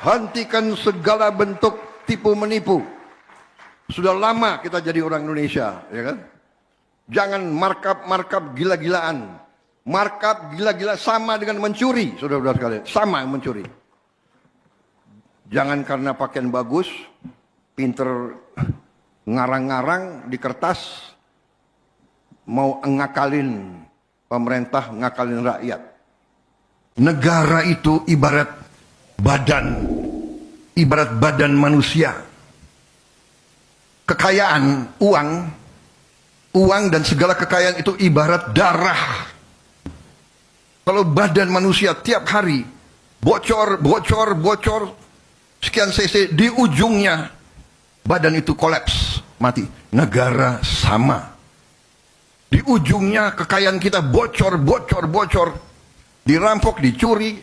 Hentikan segala bentuk tipu menipu. Sudah lama kita jadi orang Indonesia, ya kan? Jangan markup gila-gilaan. Markup gila-gila sama dengan mencuri, saudara-saudara sekalian. Sama mencuri. Jangan karena pakaian bagus, pinter ngarang-ngarang di kertas, mau ngakalin pemerintah, ngakalin rakyat. Negara itu ibarat badan manusia. Kekayaan, uang dan segala kekayaan itu ibarat darah. Kalau badan manusia tiap hari bocor, sekian cc, di ujungnya badan itu kolaps, mati. Negara sama. Di ujungnya kekayaan kita bocor, dirampok, dicuri,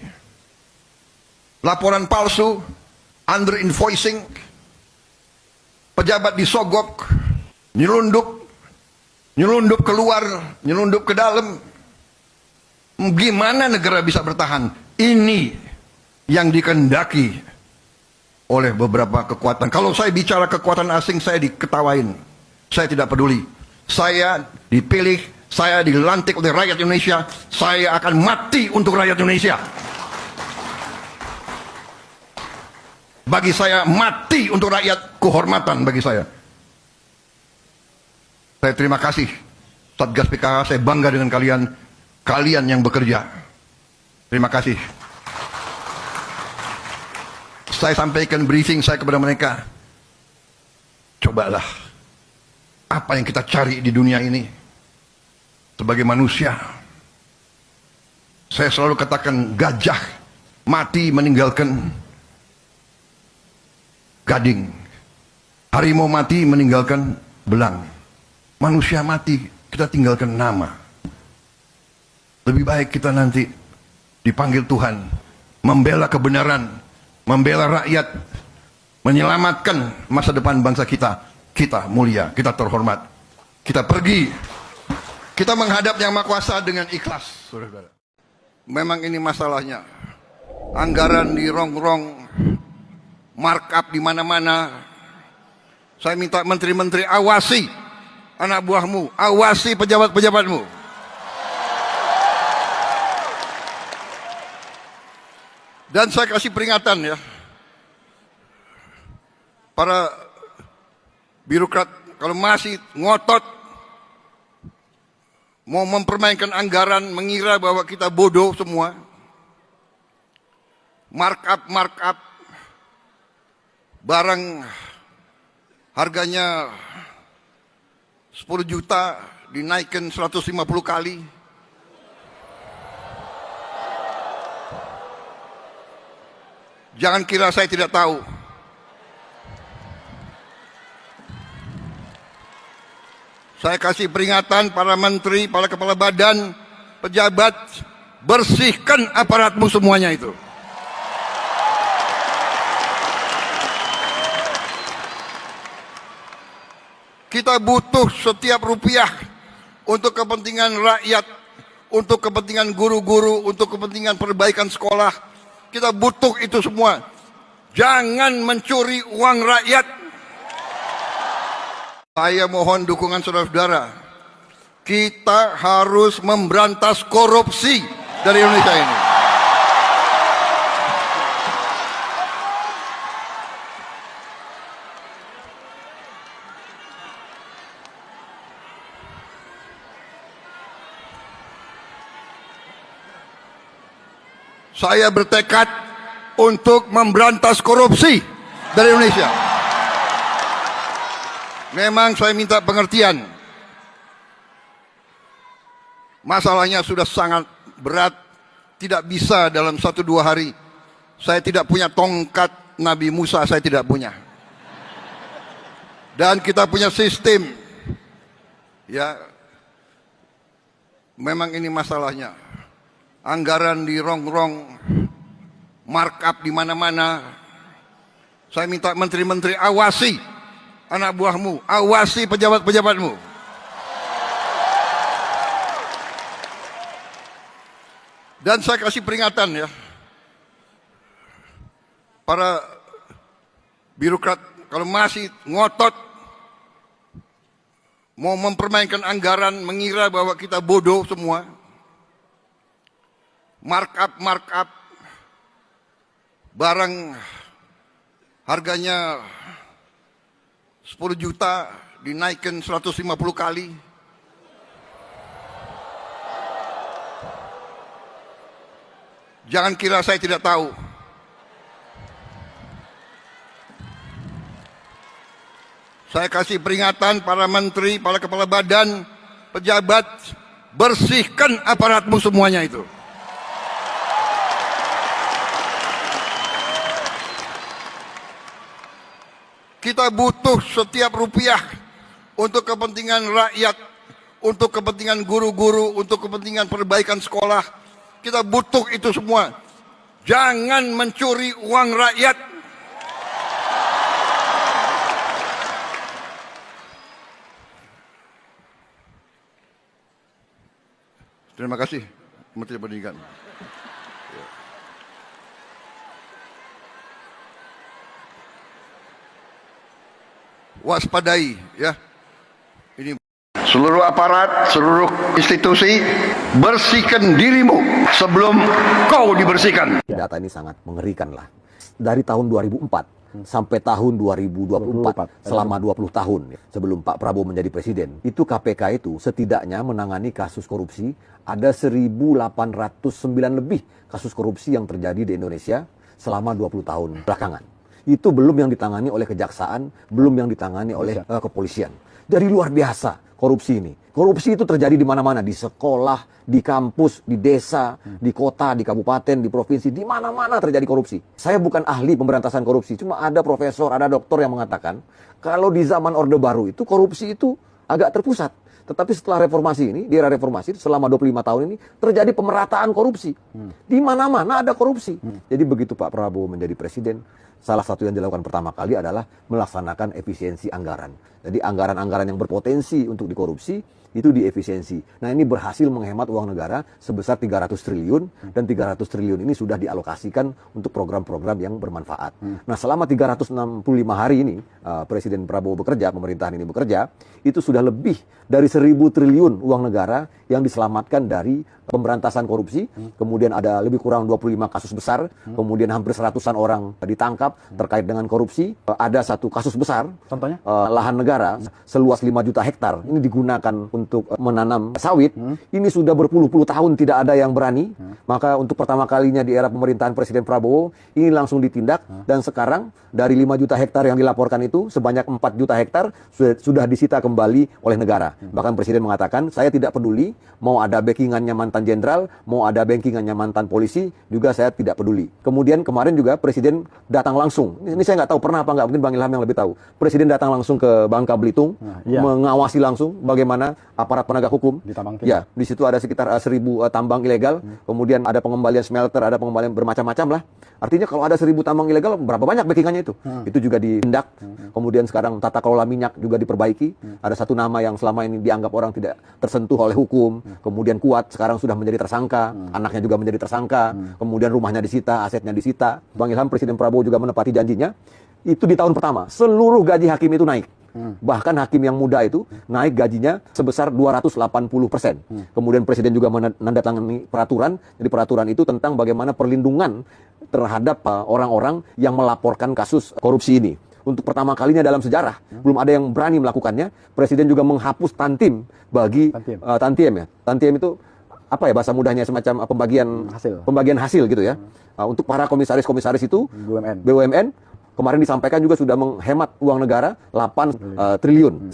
laporan palsu, under invoicing, pejabat disogok, nyelundup keluar, nyelundup ke dalam. Gimana negara bisa bertahan? Ini yang dikehendaki oleh beberapa kekuatan. Kalau saya bicara kekuatan asing, saya diketawain. Saya tidak peduli. Saya dipilih, saya dilantik oleh rakyat Indonesia. Saya akan mati untuk rakyat Indonesia. Bagi saya, mati untuk rakyat, kehormatan bagi saya. Saya terima kasih Satgas PKK, saya bangga dengan kalian yang bekerja. Terima kasih. Saya sampaikan briefing saya kepada mereka. Cobalah, apa yang kita cari di dunia ini sebagai manusia. Saya selalu katakan, gajah mati meninggalkan gading, harimau mati meninggalkan belang, manusia mati kita tinggalkan nama. Lebih baik kita nanti dipanggil Tuhan, membela kebenaran, membela rakyat, menyelamatkan masa depan bangsa kita. Kita mulia, kita terhormat, kita pergi, kita menghadap Yang Maha Kuasa dengan ikhlas, saudara-saudara. Memang ini masalahnya, anggaran di rongrong, markup di mana-mana. Saya minta menteri-menteri awasi anak buahmu, awasi pejabat-pejabatmu. Dan saya kasih peringatan ya, para birokrat, kalau masih ngotot mau mempermainkan anggaran, mengira bahwa kita bodoh semua, markup, barang harganya 10 juta dinaikkan 150 kali. Jangan kira saya tidak tahu. Saya kasih peringatan para menteri, para kepala badan, pejabat, bersihkan aparatmu semuanya itu. Kita butuh setiap rupiah untuk kepentingan rakyat, untuk kepentingan guru-guru, untuk kepentingan perbaikan sekolah. Kita butuh itu semua. Jangan mencuri uang rakyat. Saya mohon dukungan saudara-saudara. Kita harus memberantas korupsi dari Indonesia ini. Saya bertekad untuk memberantas korupsi dari Indonesia. Memang saya minta pengertian. Masalahnya sudah sangat berat, tidak bisa dalam 1-2 hari. Saya tidak punya tongkat Nabi Musa, saya tidak punya. Dan kita punya sistem. Ya, memang ini masalahnya. Anggaran di rongrong, markup di mana-mana. Saya minta menteri-menteri awasi anak buahmu, awasi pejabat-pejabatmu. Dan saya kasih peringatan ya. para birokrat kalau masih ngotot mau mempermainkan anggaran, mengira bahwa kita bodoh semua, markup barang harganya 10 juta dinaikkan 150 kali. Jangan kira saya tidak tahu. Saya kasih peringatan para menteri, para kepala badan, pejabat, bersihkan aparatmu semuanya itu. Kita butuh setiap rupiah untuk kepentingan rakyat, untuk kepentingan guru-guru, untuk kepentingan perbaikan sekolah. Kita butuh itu semua. Jangan mencuri uang rakyat. Terima kasih, Menteri Pendidikan. Waspadai, ya. Ini seluruh aparat, seluruh institusi, bersihkan dirimu sebelum kau dibersihkan. Data ini sangat mengerikan lah. Dari tahun 2004 sampai tahun 2024, selama 20 tahun sebelum Pak Prabowo menjadi presiden, itu KPK itu setidaknya menangani kasus korupsi ada 1.809 lebih kasus korupsi yang terjadi di Indonesia selama 20 tahun belakangan. Itu belum yang ditangani oleh kejaksaan, belum yang ditangani oleh kepolisian. Dari luar biasa korupsi ini. Korupsi itu terjadi di mana-mana, di sekolah, di kampus, di desa, di kota, di kabupaten, di provinsi, di mana-mana terjadi korupsi. Saya bukan ahli pemberantasan korupsi, cuma ada profesor, ada dokter yang mengatakan kalau di zaman Orde Baru itu korupsi itu agak terpusat. Tetapi setelah reformasi ini, di era reformasi selama 25 tahun ini terjadi pemerataan korupsi. Di mana-mana ada korupsi. Jadi begitu Pak Prabowo menjadi presiden, salah satu yang dilakukan pertama kali adalah melaksanakan efisiensi anggaran. Jadi anggaran-anggaran yang berpotensi untuk dikorupsi itu diefisiensi. Nah, ini berhasil menghemat uang negara sebesar 300 triliun dan 300 triliun ini sudah dialokasikan untuk program-program yang bermanfaat. Nah, selama 365 hari ini Presiden Prabowo bekerja, pemerintahan ini bekerja, itu sudah lebih dari 1.000 triliun uang negara yang diselamatkan dari pemberantasan korupsi. Kemudian ada lebih kurang 25 kasus besar, kemudian hampir 100-an orang ditangkap terkait dengan korupsi. Ada satu kasus besar, contohnya lahan negara seluas 5 juta hektar ini digunakan untuk menanam sawit. Ini sudah berpuluh-puluh tahun tidak ada yang berani. Maka untuk pertama kalinya di era pemerintahan Presiden Prabowo ini langsung ditindak, dan sekarang dari 5 juta hektar yang dilaporkan itu sebanyak 4 juta hektar sudah disita kembali oleh negara. Bahkan Presiden mengatakan, saya tidak peduli mau ada backingannya mantan jenderal, mau ada backingannya mantan polisi, juga saya tidak peduli. Kemudian kemarin juga Presiden datang langsung. Ini saya nggak tahu pernah apa nggak, mungkin Bang Ilham yang lebih tahu. Presiden datang langsung ke Bangka Belitung, mengawasi langsung bagaimana aparat penegak hukum. Ya, di situ ada sekitar 1.000 tambang ilegal, kemudian ada pengembalian smelter, ada pengembalian bermacam-macam lah. Artinya kalau ada 1.000 tambang ilegal, berapa banyak backingannya itu? Itu juga ditindak. Kemudian sekarang tata kelola minyak juga diperbaiki. Ada satu nama yang selama ini dianggap orang tidak tersentuh oleh hukum, kemudian kuat, sekarang sudah menjadi tersangka, anaknya juga menjadi tersangka, kemudian rumahnya disita, asetnya disita. Bang Ilham, Presiden Prabowo juga menepati janjinya. Itu di tahun pertama, seluruh gaji hakim itu naik. Bahkan hakim yang muda itu naik gajinya sebesar 280%. Kemudian Presiden juga menandatangani peraturan. Jadi peraturan itu tentang bagaimana perlindungan terhadap orang-orang yang melaporkan kasus korupsi ini. Untuk pertama kalinya dalam sejarah, belum ada yang berani melakukannya. Presiden juga menghapus tantim bagi tantiem ya. Tantiem itu apa ya bahasa mudahnya, semacam pembagian hasil gitu ya. Untuk para komisaris-komisaris itu BUMN kemarin disampaikan juga sudah menghemat uang negara 8 triliun.